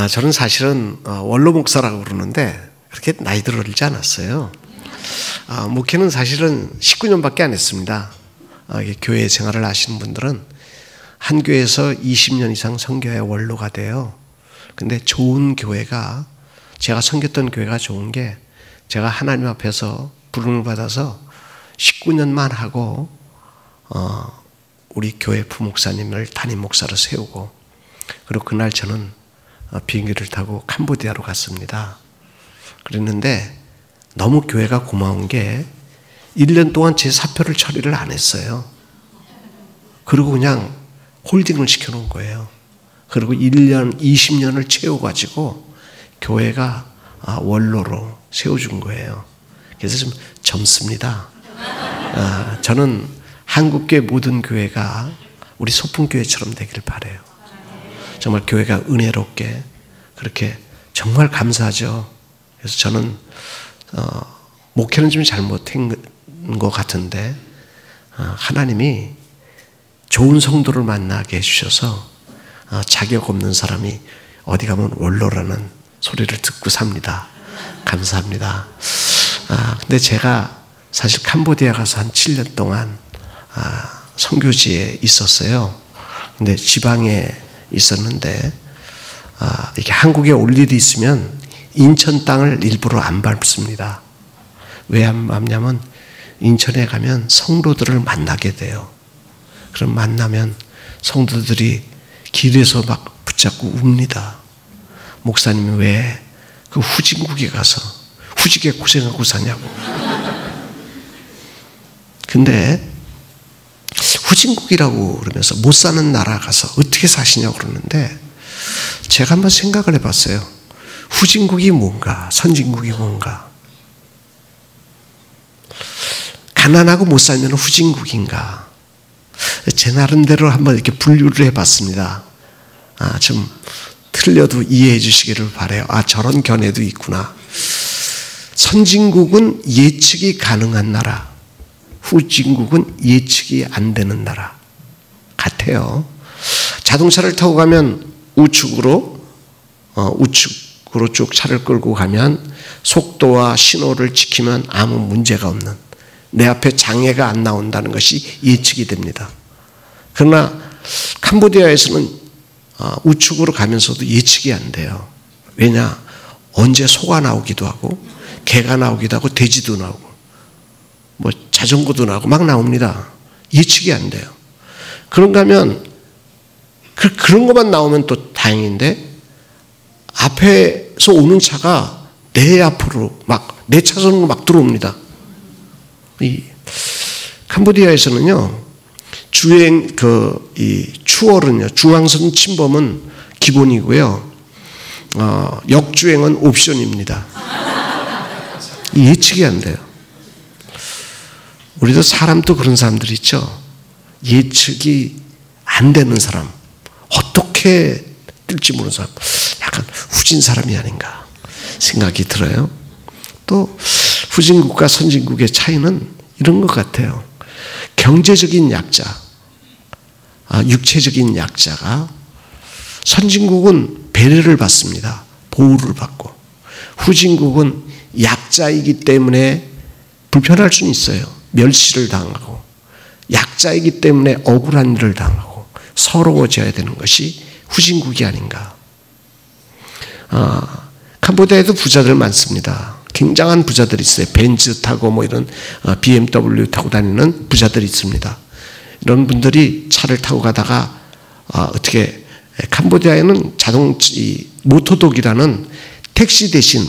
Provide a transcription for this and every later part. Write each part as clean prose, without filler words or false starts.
저는 사실은 원로 목사라고 그러는데 그렇게 나이 들지 않았어요. 목회는 사실은 19년밖에 안 했습니다. 교회 생활을 하시는 분들은 한 교회에서 20년 이상 선교의 원로가 돼요. 근데 좋은 교회가, 제가 섬겼던 교회가 좋은 게, 제가 하나님 앞에서 부름을 받아서 19년만 하고 우리 교회 부목사님을 담임 목사로 세우고, 그리고 그날 저는 비행기를 타고 캄보디아로 갔습니다. 그랬는데 너무 교회가 고마운 게 1년 동안 제 사표를 처리를 안 했어요. 그리고 그냥 홀딩을 시켜놓은 거예요. 그리고 1년, 20년을 채워가지고 교회가 원로로 세워준 거예요. 그래서 좀 젊습니다. 저는 한국교회 모든 교회가 우리 소풍교회처럼 되기를 바라요. 정말 교회가 은혜롭게 그렇게 정말 감사하죠. 그래서 저는 목회는 좀 잘못한 것 같은데 하나님이 좋은 성도를 만나게 해주셔서 자격 없는 사람이 어디 가면 원로라는 소리를 듣고 삽니다. 감사합니다. 근데 제가 사실 캄보디아 가서 한 7년 동안 선교지에 있었어요. 근데 지방에 있었는데 이렇게 한국에 올 일이 있으면 인천 땅을 일부러 안 밟습니다. 왜 안 밟냐면 인천에 가면 성도들을 만나게 돼요. 그럼 만나면 성도들이 길에서 막 붙잡고 웁니다. 목사님이 왜 그 후진국에 가서 후지게 고생하고 사냐고. 근데 후진국이라고 그러면서 못 사는 나라 가서 어떻게 사시냐고 그러는데 제가 한번 생각을 해봤어요. 후진국이 뭔가, 선진국이 뭔가. 가난하고 못 살면 후진국인가. 제 나름대로 한번 이렇게 분류를 해봤습니다. 좀 틀려도 이해해 주시기를 바라요. 저런 견해도 있구나. 선진국은 예측이 가능한 나라, 후진국은 예측이 안 되는 나라 같아요. 자동차를 타고 가면 우측으로 쭉 차를 끌고 가면 속도와 신호를 지키면 아무 문제가 없는, 내 앞에 장애가 안 나온다는 것이 예측이 됩니다. 그러나 캄보디아에서는 우측으로 가면서도 예측이 안 돼요. 왜냐? 언제 소가 나오기도 하고 개가 나오기도 하고 돼지도 나오고 뭐 자전거도 나오고 막 나옵니다. 예측이 안 돼요. 그런가 하면 그런 것만 나오면 또 다행인데 앞에서 오는 차가 내 앞으로 막 내 차선으로 막 들어옵니다. 이 캄보디아에서는요, 주행 이 추월은요, 중앙선 침범은 기본이고요, 역주행은 옵션입니다. 예측이 안 돼요. 우리도 사람도 그런 사람들이 있죠. 예측이 안 되는 사람, 어떻게 뜰지 모르는 사람, 약간 후진 사람이 아닌가 생각이 들어요. 또 후진국과 선진국의 차이는 이런 것 같아요. 경제적인 약자, 육체적인 약자가, 선진국은 배려를 받습니다. 보호를 받고. 후진국은 약자이기 때문에 불편할 수는 있어요. 멸시를 당하고, 약자이기 때문에 억울한 일을 당하고 서러워져야 되는 것이 후진국이 아닌가. 캄보디아에도 부자들 많습니다. 굉장한 부자들이 있어요. 벤츠 타고 뭐 이런 BMW 타고 다니는 부자들이 있습니다. 이런 분들이 차를 타고 가다가 어떻게 캄보디아에는 모토독이라는 택시 대신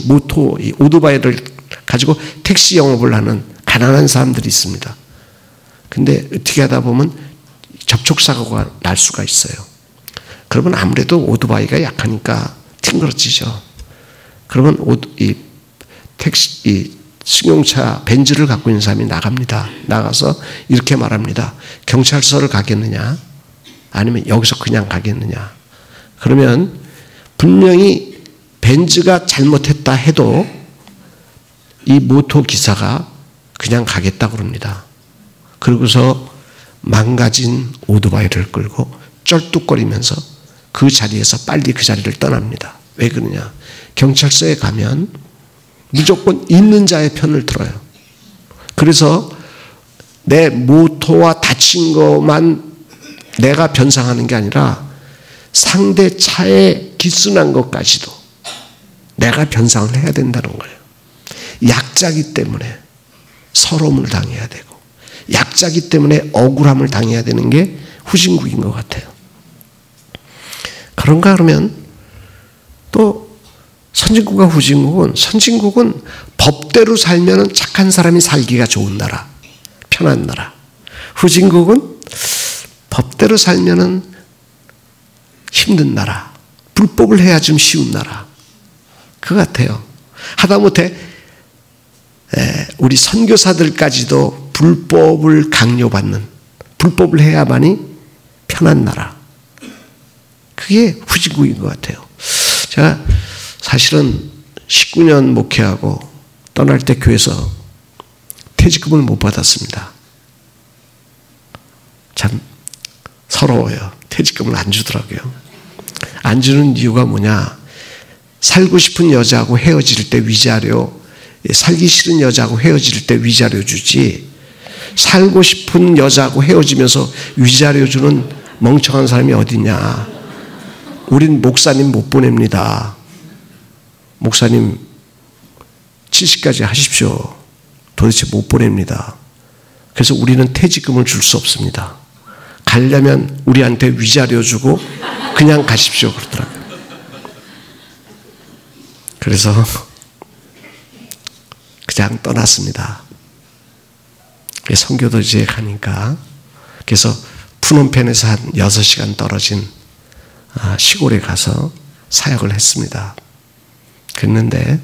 오토바이를 가지고 택시 영업을 하는 가난한 사람들이 있습니다. 근데 어떻게 하다 보면 접촉사고가 날 수가 있어요. 그러면 아무래도 오토바이가 약하니까 튕그러지죠. 그러면 승용차 벤츠를 갖고 있는 사람이 나갑니다. 나가서 이렇게 말합니다. 경찰서를 가겠느냐? 아니면 여기서 그냥 가겠느냐? 그러면 분명히 벤츠가 잘못했다 해도 이 모토 기사가 그냥 가겠다고 그럽니다. 그러고서 망가진 오토바이를 끌고 쩔뚝거리면서 그 자리에서 빨리 그 자리를 떠납니다. 왜 그러냐? 경찰서에 가면 무조건 있는 자의 편을 들어요. 그래서 내 모토와 다친 것만 내가 변상하는 게 아니라 상대 차에 기스난 것까지도 내가 변상을 해야 된다는 거예요. 약자기 때문에 서러움을 당해야 되고, 약자기 때문에 억울함을 당해야 되는 게 후진국인 것 같아요. 그런가 그러면 또 선진국과 후진국은, 선진국은 법대로 살면 착한 사람이 살기가 좋은 나라, 편한 나라. 후진국은 법대로 살면 힘든 나라, 불법을 해야 좀 쉬운 나라. 그 같아요. 하다못해 우리 선교사들까지도 불법을 강요받는, 불법을 해야만이 편한 나라. 그게 후진국인 것 같아요. 제가 사실은 19년 목회하고 떠날 때 교회에서 퇴직금을 못 받았습니다. 참 서러워요. 퇴직금을 안 주더라고요. 안 주는 이유가 뭐냐? 살고 싶은 여자하고 헤어질 때 위자료, 살기 싫은 여자하고 헤어질 때 위자료 주지, 살고 싶은 여자하고 헤어지면서 위자료 주는 멍청한 사람이 어디냐? 우린 목사님 못 보냅니다. 목사님 70까지 하십시오. 도대체 못 보냅니다. 그래서 우리는 퇴직금을 줄 수 없습니다. 가려면 우리한테 위자료 주고 그냥 가십시오 그러더라고요. 그래서 그냥 떠났습니다. 선교도 이제 가니까. 그래서 푸놈펜에서 한 6시간 떨어진 시골에 가서 사역을 했습니다. 그랬는데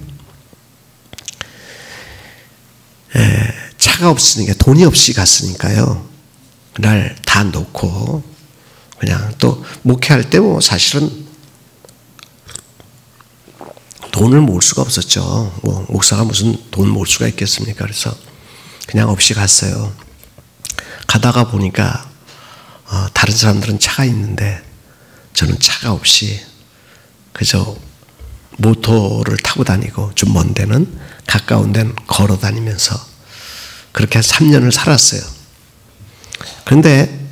차가 없으니까, 돈이 없이 갔으니까요. 그날 다 놓고 그냥 또 목회할 때 뭐 사실은 돈을 모을 수가 없었죠. 뭐 목사가 무슨 돈 모을 수가 있겠습니까? 그래서 그냥 없이 갔어요. 가다가 보니까 다른 사람들은 차가 있는데 저는 차가 없이 그저 모터를 타고 다니고, 좀 먼 데는, 가까운 데는 걸어 다니면서 그렇게 한 3년을 살았어요. 그런데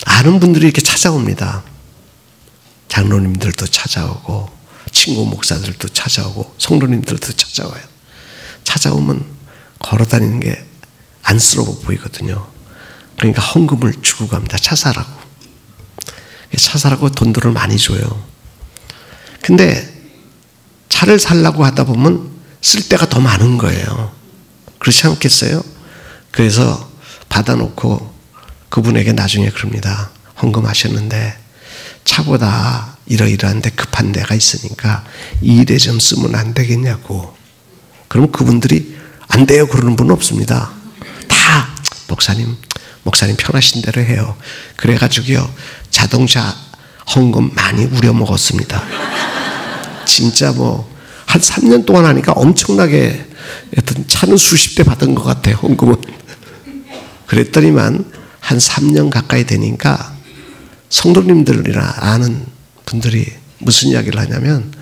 아는 분들이 이렇게 찾아옵니다. 장로님들도 찾아오고, 친구 목사들도 찾아오고, 성도님들도 찾아와요. 찾아오면 걸어 다니는 게 안쓰러워 보이거든요. 그러니까 헌금을 주고 갑니다. 차 사라고. 차 사라고 돈들을 많이 줘요. 근데 차를 살라고 하다 보면 쓸 데가 더 많은 거예요. 그렇지 않겠어요? 그래서 받아놓고 그분에게 나중에 그럽니다. 헌금하셨는데 차보다 이러이러한 데 급한 데가 있으니까 이 일에 좀 쓰면 안 되겠냐고. 그럼 그분들이 안 돼요 그러는 분은 없습니다. 다 목사님 편하신 대로 해요. 그래가지고요, 자동차 헌금 많이 우려먹었습니다. 진짜 뭐 한 3년 동안 하니까 엄청나게, 하여튼 차는 수십 대 받은 것 같아요, 헌금은. 그랬더니만 한 3년 가까이 되니까 성도님들이나 아는 분들이 무슨 이야기를 하냐면,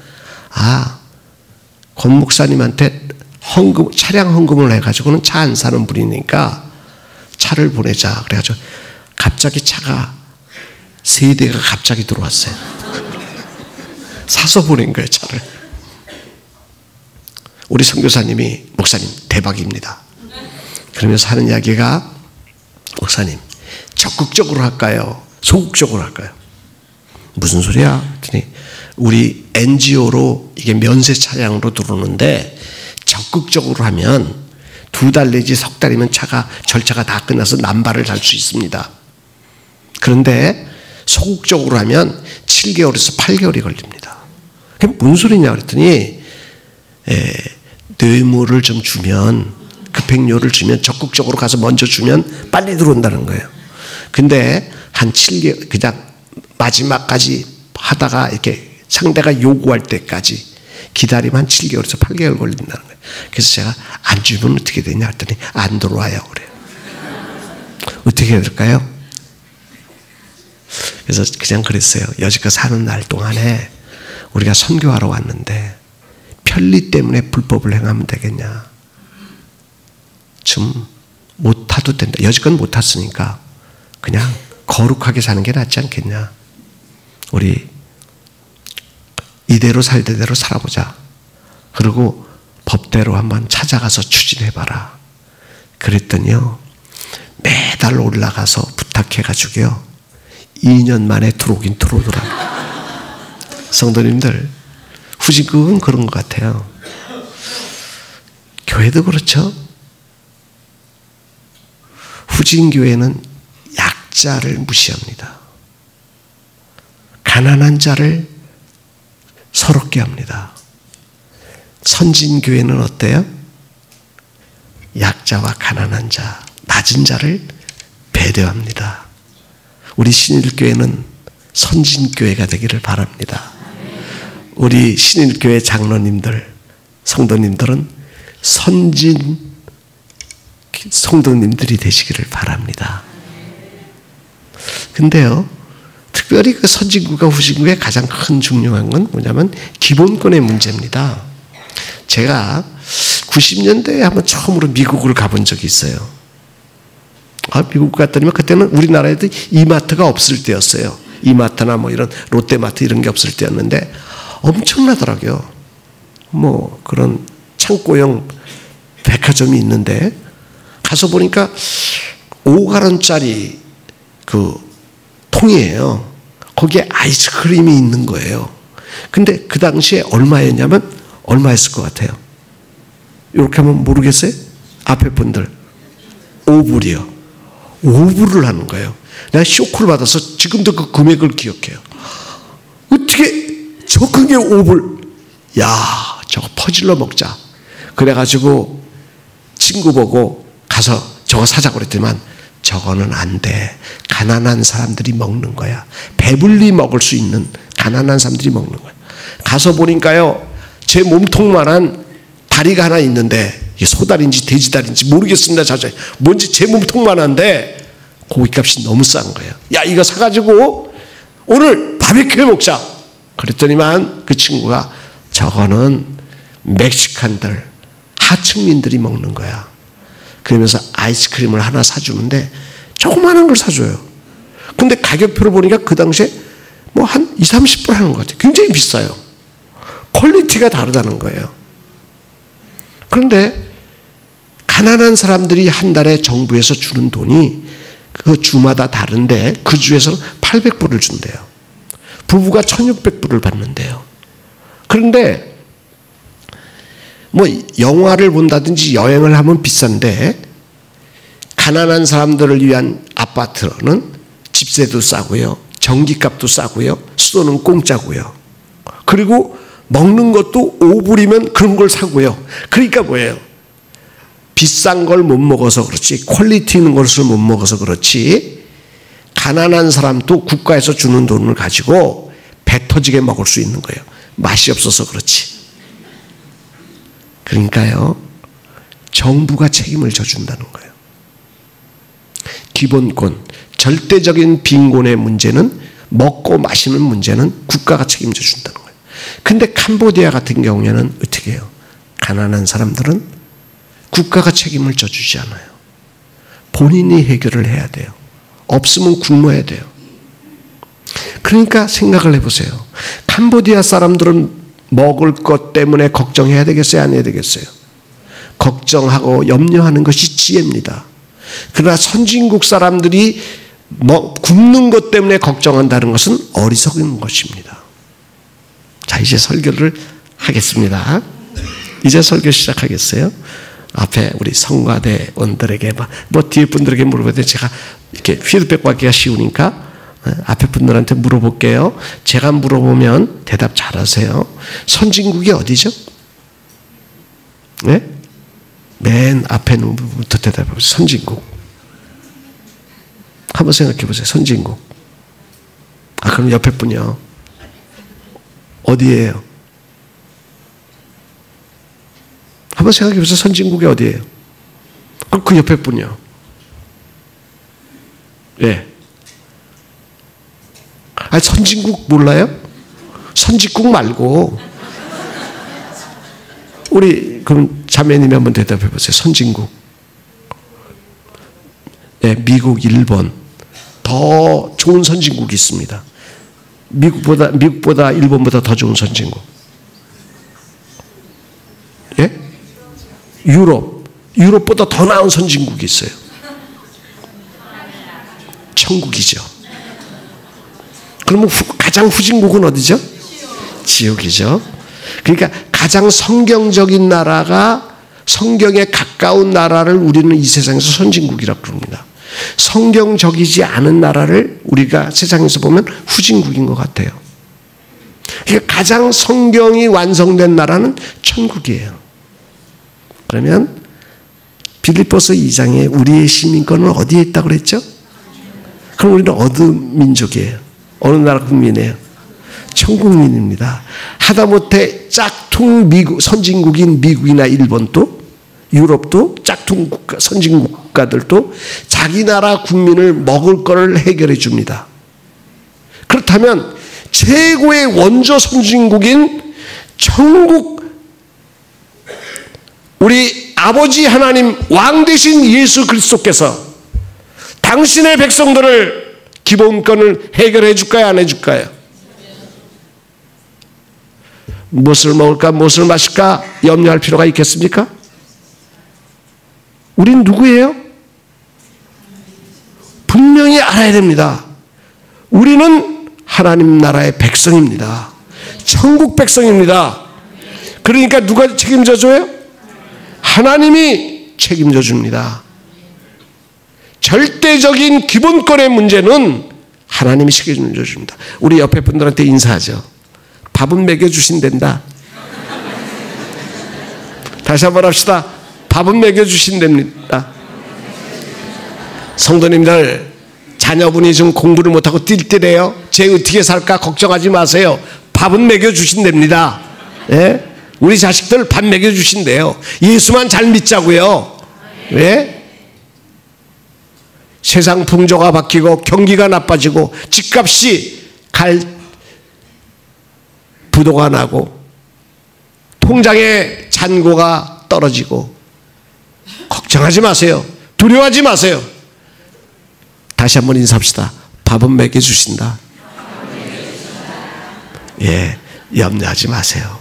권 목사님한테 헌금, 차량 헌금을 해가지고는 차 안 사는 분이니까 차를 보내자. 그래가지고 갑자기 차가 3대가 갑자기 들어왔어요. 사서 보낸 거예요, 차를. 우리 선교사님이, 목사님 대박입니다. 그러면서 하는 이야기가, 목사님 적극적으로 할까요? 소극적으로 할까요? 무슨 소리야? 그랬더니 우리 NGO로 이게 면세 차량으로 들어오는데 적극적으로 하면 2달 내지 석 달이면 절차가 다 끝나서 남발을 할 수 있습니다. 그런데 소극적으로 하면 7개월에서 8개월이 걸립니다. 그게 무슨 소리냐 그랬더니 뇌물을 좀 주면, 급행료를 주면, 적극적으로 가서 먼저 주면 빨리 들어온다는 거예요. 근데 한 7개월, 그냥 마지막까지 하다가 이렇게 상대가 요구할 때까지 기다리면 한 7개월에서 8개월 걸린다는 거예요. 그래서 제가 안 주면 어떻게 되냐 했더니 안 들어와요 그래요. 어떻게 해야 될까요? 그래서 그냥 그랬어요. 여지껏 사는 날 동안에 우리가 선교하러 왔는데 편리 때문에 불법을 행하면 되겠냐? 좀 못 타도 된다. 여지껏 못 탔으니까 그냥 거룩하게 사는 게 낫지 않겠냐? 우리 이대로 살대로 살아보자. 그리고 법대로 한번 찾아가서 추진해봐라. 그랬더니요, 매달 올라가서 부탁해가지고요, 2년 만에 들어오긴 들어오더라. 성도님들, 후진국은 그런 것 같아요. 교회도 그렇죠. 후진교회는 약자를 무시합니다. 가난한 자를 서럽게 합니다. 선진교회는 어때요? 약자와 가난한 자, 낮은 자를 배려합니다. 우리 신일교회는 선진교회가 되기를 바랍니다. 우리 신일교회 장로님들, 성도님들은 선진 성도님들이 되시기를 바랍니다. 근데요, 특별히 그 선진국과 후진국의 가장 큰 중요한 건 뭐냐면 기본권의 문제입니다. 제가 90년대에 한번 처음으로 미국을 가본 적이 있어요. 미국 갔더니만 그때는 우리나라에도 이마트가 없을 때였어요. 이마트나 뭐 이런 롯데마트 이런 게 없을 때였는데 엄청나더라고요. 뭐 그런 창고형 백화점이 있는데 가서 보니까 5가론짜리 그 통이에요. 거기에 아이스크림이 있는 거예요. 근데 그 당시에 얼마였냐면 얼마였을 것 같아요? 이렇게 하면 모르겠어요? 앞에 분들 5불이요. 5불을 하는 거예요. 내가 쇼크를 받아서 지금도 그 금액을 기억해요. 어떻게 적은 게 5불? 야, 저거 퍼질러 먹자. 그래가지고 친구 보고 가서 저거 사자고 그랬더니만 저거는 안 돼. 가난한 사람들이 먹는 거야. 배불리 먹을 수 있는 가난한 사람들이 먹는 거야. 가서 보니까요, 제 몸통만한 다리가 하나 있는데 이게 소다리인지 돼지다리인지 모르겠습니다. 자세히 뭔지 제 몸통만한데 고기값이 너무 싼 거예요. 야, 이거 사가지고 오늘 바비큐 해 먹자. 그랬더니만 그 친구가 저거는 멕시칸들 하층민들이 먹는 거야. 그러면서 아이스크림을 하나 사주는데 조그마한 걸 사줘요. 근데 가격표를 보니까 그 당시에 뭐 한 20, 30불 하는 것 같아요. 굉장히 비싸요. 퀄리티가 다르다는 거예요. 그런데 가난한 사람들이 한 달에 정부에서 주는 돈이 그 주마다 다른데 그 주에서는 800불을 준대요. 부부가 1600불을 받는데요. 그런데 뭐 영화를 본다든지 여행을 하면 비싼데 가난한 사람들을 위한 아파트는 집세도 싸고요. 전기값도 싸고요. 수도는 공짜고요. 그리고 먹는 것도 5불이면 그런 걸 사고요. 그러니까 뭐예요? 비싼 걸 못 먹어서 그렇지, 퀄리티 있는 것을 못 먹어서 그렇지, 가난한 사람도 국가에서 주는 돈을 가지고 배 터지게 먹을 수 있는 거예요. 맛이 없어서 그렇지. 그러니까요, 정부가 책임을 져준다는 거예요. 기본권, 절대적인 빈곤의 문제는, 먹고 마시는 문제는 국가가 책임져 준다는 거예요. 근데 캄보디아 같은 경우에는 어떻게 해요? 가난한 사람들은 국가가 책임을 져주지 않아요. 본인이 해결을 해야 돼요. 없으면 굶어야 돼요. 그러니까 생각을 해보세요. 캄보디아 사람들은 먹을 것 때문에 걱정해야 되겠어요? 안 해야 되겠어요? 걱정하고 염려하는 것이 지혜입니다. 그러나 선진국 사람들이 굶는 것 때문에 걱정한다는 것은 어리석은 것입니다. 자, 이제 설교를 하겠습니다. 이제 설교 시작하겠어요. 앞에 우리 성가대원들에게 뭐 뒤에 분들에게 물어보는데 제가 이렇게 피드백 받기가 쉬우니까 앞에 분들한테 물어볼게요. 제가 물어보면 대답 잘하세요. 선진국이 어디죠? 네? 맨 앞에 있는 부분부터 대답해 보세요. 선진국. 한번 생각해 보세요. 선진국. 그럼 옆에 분이요. 어디예요? 한번 생각해 보세요. 선진국이 어디예요? 그럼 그 옆에 분이요. 예. 선진국 몰라요? 선진국 말고. 우리 그럼 자매님이 한번 대답해 보세요. 선진국. 네, 미국, 일본 더 좋은 선진국이 있습니다. 미국보다 일본보다 더 좋은 선진국. 예? 유럽보다 더 나은 선진국이 있어요. 천국이죠. 그러면 가장 후진국은 어디죠? 지옥이죠. 그러니까 가장 성경적인 나라가, 성경에 가까운 나라를 우리는 이 세상에서 선진국이라고 그럽니다. 성경적이지 않은 나라를 우리가 세상에서 보면 후진국인 것 같아요. 그러니까 가장 성경이 완성된 나라는 천국이에요. 그러면 빌립보서 2장에 우리의 시민권은 어디에 있다고 그랬죠? 그럼 우리는 어느 민족이에요? 어느 나라 국민이에요? 천국민입니다. 하다못해 짝퉁 선진국인 미국이나 일본도, 유럽도, 짝퉁 선진국 국가들도 자기 나라 국민을 먹을 거를 해결해 줍니다. 그렇다면 최고의 원조 선진국인 천국, 우리 아버지 하나님 왕 되신 예수 그리스도께서 당신의 백성들을 기본권을 해결해 줄까요? 안 해줄까요? 무엇을 먹을까? 무엇을 마실까? 염려할 필요가 있겠습니까? 우린 누구예요? 분명히 알아야 됩니다. 우리는 하나님 나라의 백성입니다. 천국 백성입니다. 그러니까 누가 책임져 줘요? 하나님이 책임져 줍니다. 절대적인 기본권의 문제는 하나님이 책임져 줍니다. 우리 옆에 분들한테 인사하죠. 밥은 먹여주신단다. 다시 한번 합시다. 밥은 먹여주신답니다. 성도님들, 자녀분이 좀 공부를 못하고 띨띨해요. 쟤 어떻게 살까 걱정하지 마세요. 밥은 먹여주신답니다. 예? 우리 자식들 밥 먹여주신대요. 예수만 잘 믿자고요. 왜? 세상 풍조가 바뀌고 경기가 나빠지고 집값이 부도가 나고 통장의 잔고가 떨어지고 걱정하지 마세요. 두려워하지 마세요. 다시 한번 인사합시다. 밥은 먹여주신다. 예, 염려하지 마세요.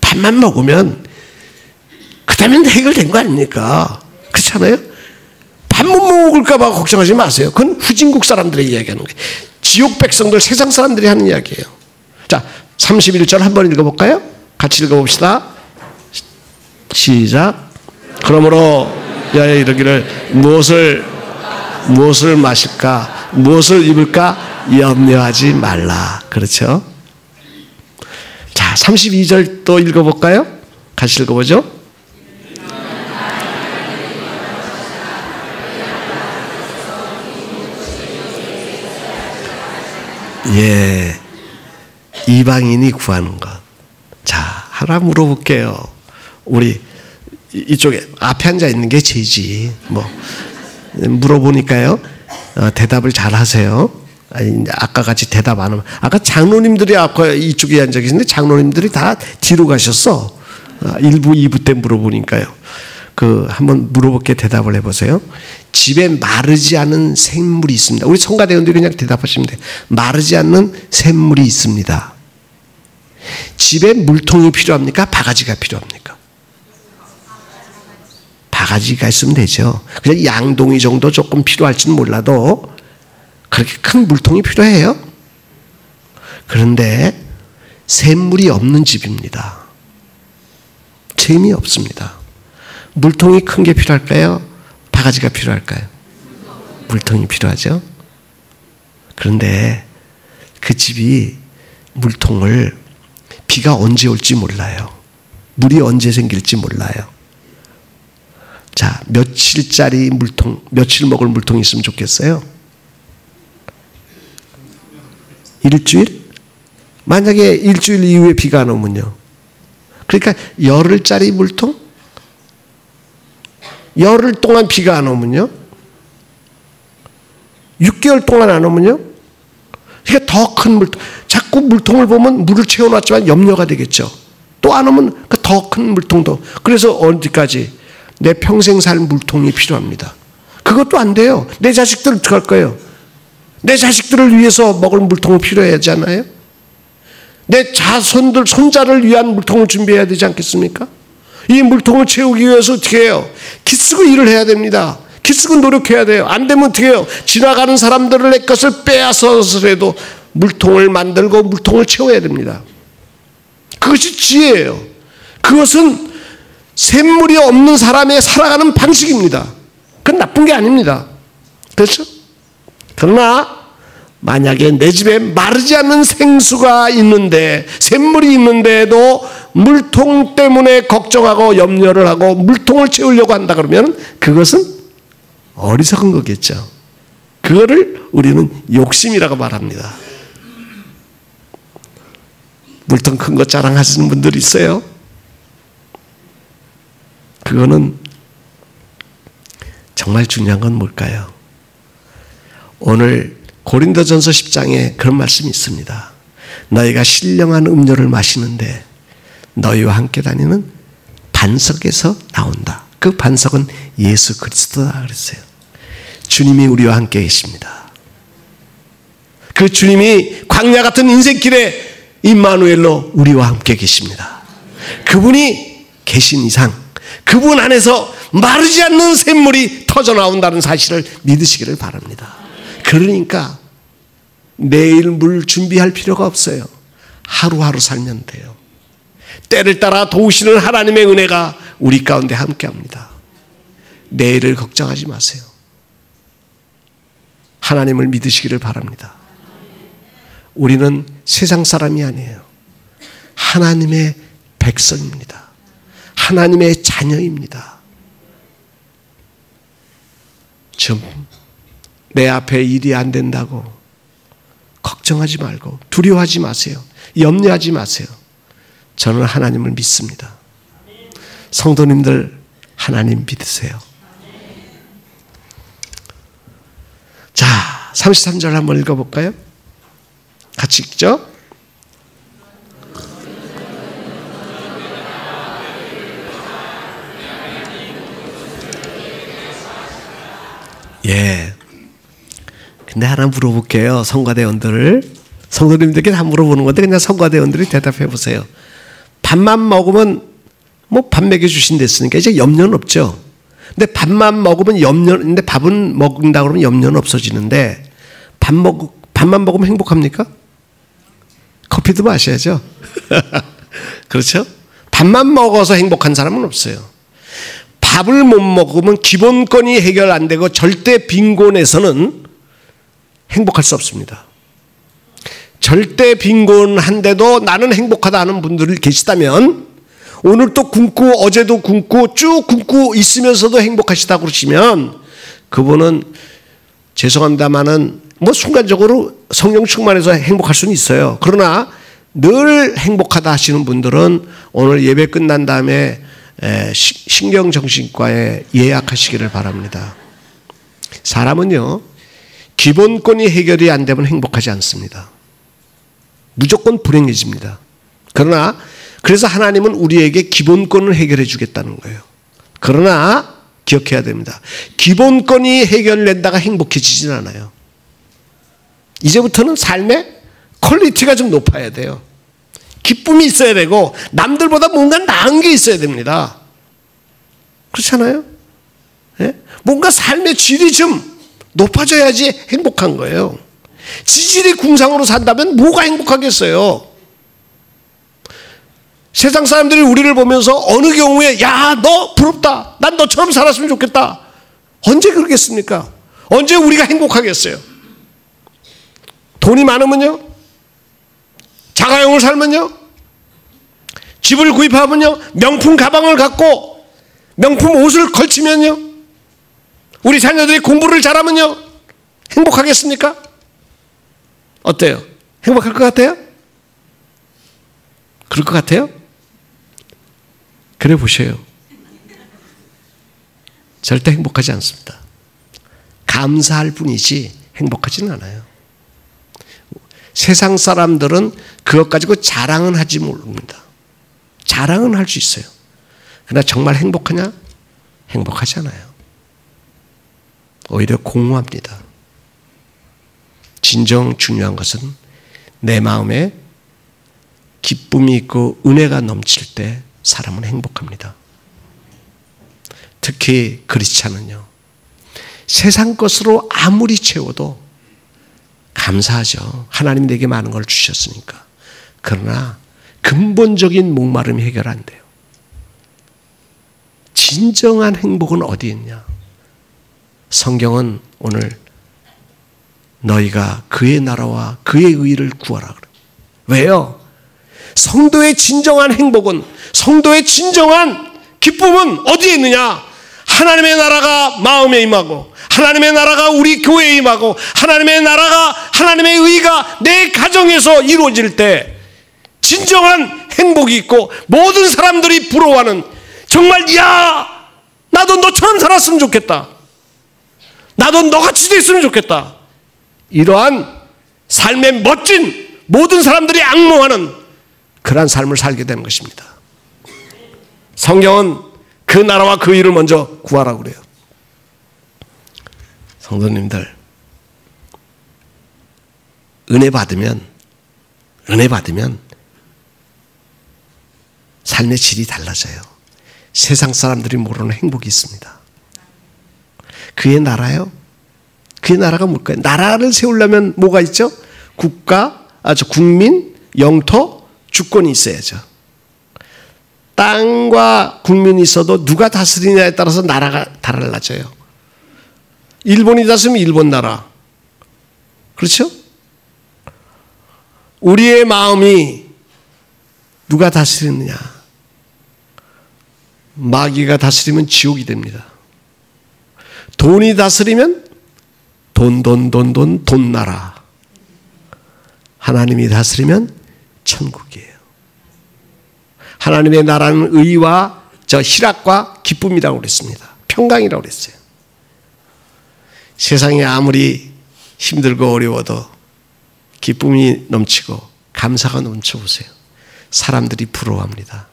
밥만 먹으면 그 다음엔 해결된 거 아닙니까? 그렇잖아요? 밥 못 먹을까 봐 걱정하지 마세요. 그건 후진국 사람들의 이야기하는 거예요. 지옥 백성들, 세상 사람들이 하는 이야기예요. 자, 31절 한번 읽어볼까요? 같이 읽어봅시다. 시작. 그러므로 야에 이르기를 무엇을 마실까, 무엇을 입을까 염려하지 말라. 그렇죠? 자, 32절 또 읽어볼까요? 같이 읽어보죠. 예, 이방인이 구하는 것. 자, 하나 물어볼게요. 우리 이쪽에 앞에 앉아 있는 게 죄지. 뭐 물어보니까요, 대답을 잘 하세요. 아까 같이 대답 안 하면, 아까 장로님들이 아까 이쪽에 앉아 계신데 장로님들이 다 뒤로 가셨어. 1부, 2부 때 물어보니까요. 한번 물어볼게 대답을 해보세요. 집에 마르지 않은 샘물이 있습니다. 우리 성가대원들이 그냥 대답하시면 돼요. 마르지 않는 샘물이 있습니다. 집에 물통이 필요합니까? 바가지가 필요합니까? 바가지가 있으면 되죠. 그냥 양동이 정도 조금 필요할지는 몰라도 그렇게 큰 물통이 필요해요. 그런데 샘물이 없는 집입니다. 재미없습니다. 물통이 큰 게 필요할까요? 바가지가 필요할까요? 물통이 필요하죠. 그런데 그 집이 물통을 비가 언제 올지 몰라요. 물이 언제 생길지 몰라요. 자, 며칠짜리 물통, 며칠 먹을 물통이 있으면 좋겠어요? 일주일? 만약에 일주일 이후에 비가 안 오면요. 그러니까 열흘짜리 물통? 열흘 동안 비가 안 오면요? 6개월 동안 안 오면요? 그러니까 더 큰 물통, 자꾸 물통을 보면 물을 채워놨지만 염려가 되겠죠. 또 안 오면 그 더 큰 물통도. 그래서 어디까지? 내 평생 살 물통이 필요합니다. 그것도 안 돼요. 내 자식들 어떡할 거예요? 내 자식들을 위해서 먹을 물통은 필요하지 않아요? 내 자손들, 손자를 위한 물통을 준비해야 되지 않겠습니까? 이 물통을 채우기 위해서 어떻게 해요? 기쓰고 일을 해야 됩니다. 기쓰고 노력해야 돼요. 안 되면 어떻게 해요? 지나가는 사람들을 내 것을 빼앗아서라도 물통을 만들고 물통을 채워야 됩니다. 그것이 지혜예요. 그것은 샘물이 없는 사람의 살아가는 방식입니다. 그건 나쁜 게 아닙니다. 그렇죠? 그러나 만약에 내 집에 마르지 않는 생수가 있는데, 샘물이 있는데도 물통 때문에 걱정하고 염려를 하고 물통을 채우려고 한다 그러면 그것은 어리석은 거겠죠. 그거를 우리는 욕심이라고 말합니다. 물통 큰 거 자랑하시는 분들이 있어요. 그거는 정말 중요한 건 뭘까요? 오늘 고린도전서 10장에 그런 말씀이 있습니다. 너희가 신령한 음료를 마시는데 너희와 함께 다니는 반석에서 나온다. 그 반석은 예수 그리스도다 그랬어요. 주님이 우리와 함께 계십니다. 그 주님이 광야 같은 인생길에 임마누엘로 우리와 함께 계십니다. 그분이 계신 이상 그분 안에서 마르지 않는 샘물이 터져나온다는 사실을 믿으시기를 바랍니다. 그러니까 내일 물 준비할 필요가 없어요. 하루하루 살면 돼요. 때를 따라 도우시는 하나님의 은혜가 우리 가운데 함께합니다. 내일을 걱정하지 마세요. 하나님을 믿으시기를 바랍니다. 우리는 세상 사람이 아니에요. 하나님의 백성입니다. 하나님의 자녀입니다. 좀 내 앞에 일이 안 된다고 걱정하지 말고 두려워하지 마세요. 염려하지 마세요. 저는 하나님을 믿습니다. 성도님들 하나님 믿으세요. 자, 33절 한번 읽어볼까요? 같이 읽죠? 예. 근데 하나 물어볼게요. 성가대원들. 성도님들께 다 물어보는 건데 그냥 성가대원들이 대답해 보세요. 밥만 먹으면 뭐 밥 먹여주신댔으니까 이제 염려는 없죠. 근데 밥만 먹으면 근데 밥은 먹는다 그러면 염려는 없어지는데 밥만 먹으면 행복합니까? 커피도 마셔야죠. 그렇죠? 밥만 먹어서 행복한 사람은 없어요. 밥을 못 먹으면 기본권이 해결 안 되고 절대 빈곤에서는 행복할 수 없습니다. 절대 빈곤한데도 나는 행복하다 하는 분들이 계시다면 오늘 또 굶고 어제도 굶고 쭉 굶고 있으면서도 행복하시다고 그러시면 그분은 죄송합니다마는 뭐 순간적으로 성령 충만해서 행복할 수는 있어요. 그러나 늘 행복하다 하시는 분들은 오늘 예배 끝난 다음에 신경정신과에 예약하시기를 바랍니다. 사람은요 기본권이 해결이 안 되면 행복하지 않습니다. 무조건 불행해집니다. 그러나 그래서 하나님은 우리에게 기본권을 해결해 주겠다는 거예요. 그러나 기억해야 됩니다. 기본권이 해결된다가 행복해지진 않아요. 이제부터는 삶의 퀄리티가 좀 높아야 돼요. 기쁨이 있어야 되고 남들보다 뭔가 나은 게 있어야 됩니다. 그렇잖아요? 네? 뭔가 삶의 질이 좀 높아져야지 행복한 거예요. 지질이 궁상으로 산다면 뭐가 행복하겠어요? 세상 사람들이 우리를 보면서 어느 경우에 야, 너 부럽다. 난 너처럼 살았으면 좋겠다. 언제 그러겠습니까? 언제 우리가 행복하겠어요? 돈이 많으면요? 자가용을 살면요? 집을 구입하면요? 명품 가방을 갖고 명품 옷을 걸치면요? 우리 자녀들이 공부를 잘하면요? 행복하겠습니까? 어때요? 행복할 것 같아요? 그럴 것 같아요? 그래 보세요. 절대 행복하지 않습니다. 감사할 뿐이지 행복하지는 않아요. 세상 사람들은 그것 가지고 자랑은 하지 모릅니다. 자랑은 할 수 있어요. 그러나 정말 행복하냐? 행복하지 않아요. 오히려 공허합니다. 진정 중요한 것은 내 마음에 기쁨이 있고 은혜가 넘칠 때 사람은 행복합니다. 특히 크리스찬은요, 세상 것으로 아무리 채워도 감사하죠. 하나님 내게 많은 걸 주셨으니까. 그러나 근본적인 목마름이 해결 안 돼요. 진정한 행복은 어디 있냐? 성경은 오늘 너희가 그의 나라와 그의 의를 구하라 그래요. 왜요? 성도의 진정한 행복은, 성도의 진정한 기쁨은 어디에 있느냐? 하나님의 나라가 마음에 임하고, 하나님의 나라가 우리 교회에 임하고, 하나님의 나라가, 하나님의 의가 내 가정에서 이루어질 때 진정한 행복이 있고, 모든 사람들이 부러워하는, 정말 야, 나도 너처럼 살았으면 좋겠다, 나도 너같이 됐으면 좋겠다, 이러한 삶의 멋진, 모든 사람들이 앙모하는 그러한 삶을 살게 되는 것입니다. 성경은 그 나라와 그 일을 먼저 구하라고 그래요. 성도님들, 은혜 받으면 삶의 질이 달라져요. 세상 사람들이 모르는 행복이 있습니다. 그의 나라요? 그의 나라가 뭘까요? 나라를 세우려면 뭐가 있죠? 국민, 영토, 주권이 있어야죠. 땅과 국민이 있어도 누가 다스리냐에 따라서 나라가 달라져요. 일본이 다스리면 일본 나라. 그렇죠? 우리의 마음이 누가 다스리느냐. 마귀가 다스리면 지옥이 됩니다. 돈이 다스리면 돈 나라. 하나님이 다스리면 천국이에요. 하나님의 나라는 의와 희락과 기쁨이라고 그랬습니다. 평강이라고 그랬어요. 세상이 아무리 힘들고 어려워도 기쁨이 넘치고 감사가 넘쳐보세요. 사람들이 부러워합니다.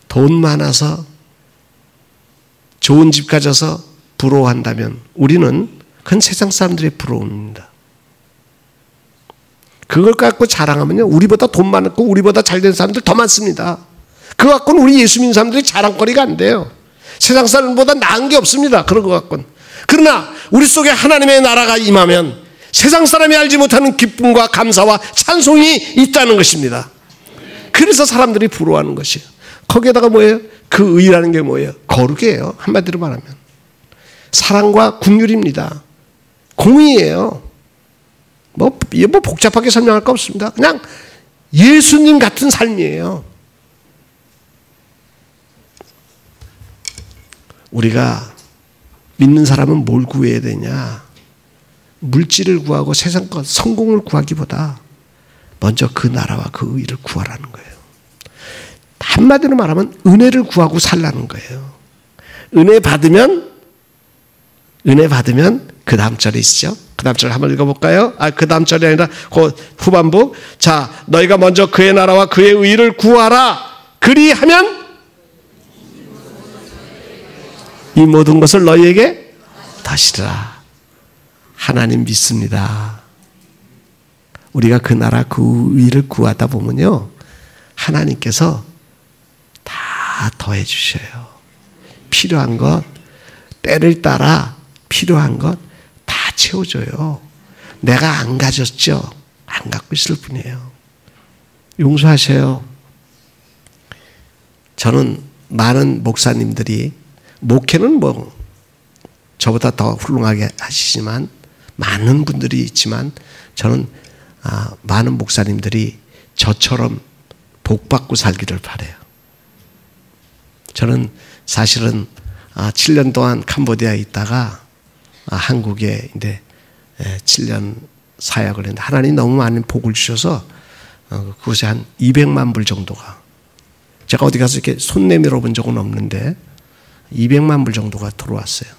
돈 많아서 좋은 집 가져서 부러워한다면 우리는 그건 세상 사람들의 부러움입니다. 그걸 갖고 자랑하면요, 우리보다 돈 많고 우리보다 잘된 사람들 더 많습니다. 그거 갖고는 우리 예수 믿는 사람들이 자랑거리가 안 돼요. 세상 사람보다 나은 게 없습니다. 그런 것 갖고는. 그러나 우리 속에 하나님의 나라가 임하면 세상 사람이 알지 못하는 기쁨과 감사와 찬송이 있다는 것입니다. 그래서 사람들이 부러워하는 것이에요. 거기에다가 뭐예요? 그 의라는 게 뭐예요? 거룩이에요. 한마디로 말하면 사랑과 긍휼입니다. 공의예요. 뭐 복잡하게 설명할 거 없습니다. 그냥 예수님 같은 삶이에요. 우리가 믿는 사람은 뭘 구해야 되냐? 물질을 구하고 세상 것, 성공을 구하기보다 먼저 그 나라와 그 의를 구하라는 거예요. 한마디로 말하면 은혜를 구하고 살라는 거예요. 은혜 받으면 그 다음 절에 있죠. 그 다음 절 한번 읽어볼까요? 그 다음 절이 아니라 그 후반부. 자, 너희가 먼저 그의 나라와 그의 의를 구하라. 그리하면 이 모든 것을 너희에게 더하시리라. 하나님 믿습니다. 우리가 그 나라 그 의를 구하다 보면요, 하나님께서 다 더해 주셔요. 필요한 것, 때를 따라 필요한 것 다 채워줘요. 내가 안 가졌죠? 안 갖고 있을 뿐이에요. 용서하세요. 저는 많은 목사님들이, 목회는 뭐 저보다 더 훌륭하게 하시지만 많은 분들이 있지만 저는 많은 목사님들이 저처럼 복받고 살기를 바라요. 저는 사실은 7년 동안 캄보디아에 있다가 한국에 이제 7년 사역을 했는데 하나님 너무 많은 복을 주셔서 그곳에 한 200만 불 정도가, 제가 어디 가서 이렇게 손 내밀어 본 적은 없는데 200만 불 정도가 들어왔어요.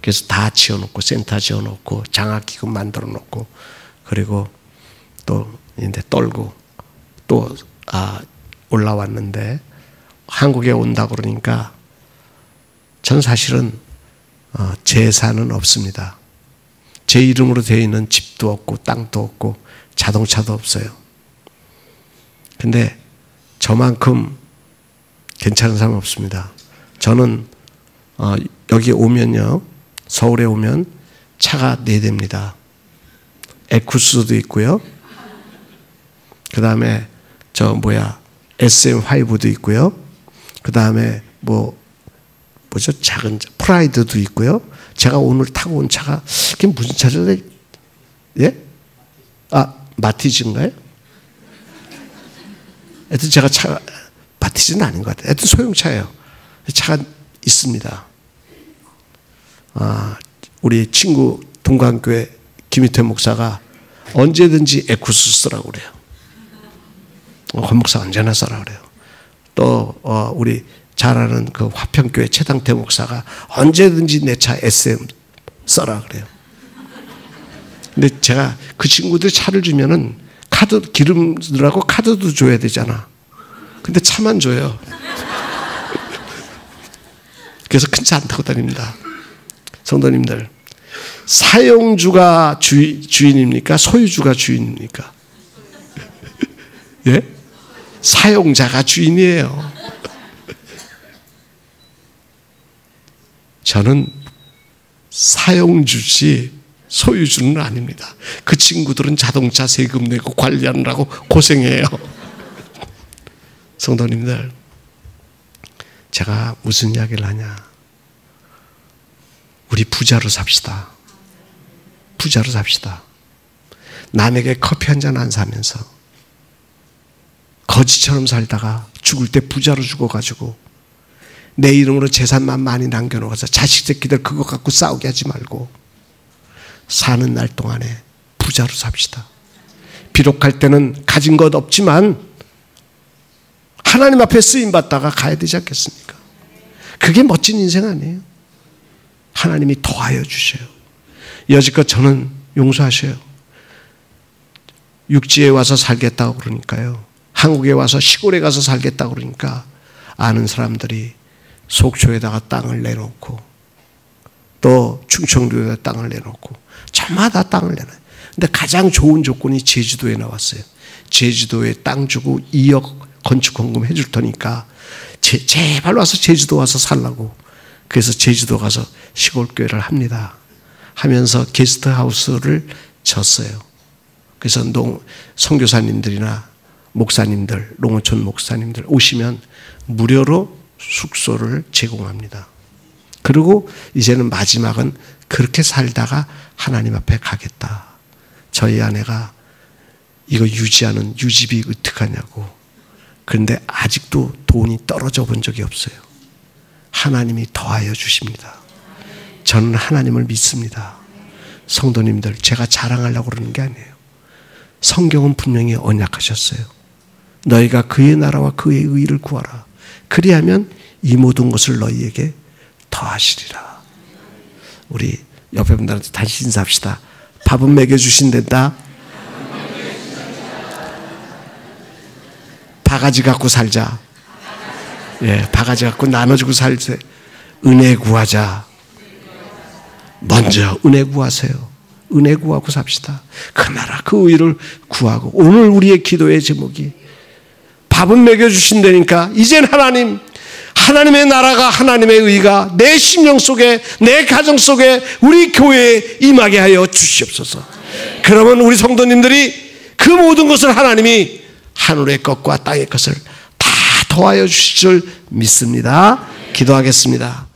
그래서 다 지어놓고 센터 지어놓고 장학기금 만들어 놓고 그리고 또 이제 떨고 또 올라왔는데 한국에 온다 그러니까 전 사실은 재산은 없습니다. 제 이름으로 되어 있는 집도 없고 땅도 없고 자동차도 없어요. 근데 저만큼 괜찮은 사람 없습니다. 저는 여기 오면요, 서울에 오면 차가 4대입니다. 에쿠스도 있고요. 그 다음에 SM5도 있고요. 그 다음에 뭐죠? 작은 프라이드도 있고요. 제가 오늘 타고 온 차가 그게 무슨 차죠? 예? 마티즈인가요? 하여튼 제가 마티즈는 아닌 것 같아요. 하여튼 소형차예요. 차가 있습니다. 우리 친구 동강교회 김희태 목사가 언제든지 에쿠스 쓰라고 그래요. 권 목사 언제나 쓰라고 그래요. 또 우리 잘 아는 그 화평교회 최당태 목사가 언제든지 내 차 SM 써라 그래요. 근데 제가 그 친구들 차를 주면은 기름 넣으라고 카드도 줘야 되잖아. 근데 차만 줘요. 그래서 큰 차 안 타고 다닙니다. 성도님들, 사용주가 주인입니까? 소유주가 주인입니까? 예? 사용자가 주인이에요. 저는 사용주지 소유주는 아닙니다. 그 친구들은 자동차 세금 내고 관리하느라고 고생해요. 성도님들, 제가 무슨 이야기를 하냐? 우리 부자로 삽시다. 부자로 삽시다. 남에게 커피 한 잔 안 사면서 거지처럼 살다가 죽을 때 부자로 죽어가지고 내 이름으로 재산만 많이 남겨놓아서 자식 새끼들 그거 갖고 싸우게 하지 말고 사는 날 동안에 부자로 삽시다. 비록 할 때는 가진 것 없지만 하나님 앞에 쓰임받다가 가야 되지 않겠습니까? 그게 멋진 인생 아니에요? 하나님이 더하여 주셔요. 여지껏 저는 용서하셔요. 육지에 와서 살겠다고 그러니까요. 한국에 와서 시골에 가서 살겠다고 그러니까 아는 사람들이 속초에다가 땅을 내놓고 또 충청도에다 땅을 내놓고 저마다 땅을 내놔요. 근데 가장 좋은 조건이 제주도에 나왔어요. 제주도에 땅 주고 2억 건축 헌금 해줄 테니까 제발 와서 제주도 와서 살라고. 그래서 제주도 가서 시골 교회를 합니다. 하면서 게스트하우스를 졌어요. 그래서 선교사님들이나 목사님들, 농어촌 목사님들 오시면 무료로 숙소를 제공합니다. 그리고 이제는 마지막은 그렇게 살다가 하나님 앞에 가겠다. 저희 아내가 이거 유지하는 유지비 어떡하냐고. 그런데 아직도 돈이 떨어져 본 적이 없어요. 하나님이 더하여 주십니다. 저는 하나님을 믿습니다. 성도님들, 제가 자랑하려고 그러는 게 아니에요. 성경은 분명히 언약하셨어요. 너희가 그의 나라와 그의 의를 구하라. 그리하면 이 모든 것을 너희에게 더하시리라. 우리 옆에 분들한테 다시 인사합시다. 밥은 먹여주신단다. 바가지 갖고 살자. 예, 바가지 갖고 나눠주고 살자. 은혜 구하자. 먼저 은혜 구하세요. 은혜 구하고 삽시다. 그 나라 그 의를 구하고. 오늘 우리의 기도의 제목이 밥은 먹여주신다니까 이젠 하나님의 나라가, 하나님의 의가 내 심령 속에, 내 가정 속에, 우리 교회에 임하게 하여 주시옵소서. 그러면 우리 성도님들이 그 모든 것을 하나님이 하늘의 것과 땅의 것을 다 더하여 주실 줄 믿습니다. 기도하겠습니다.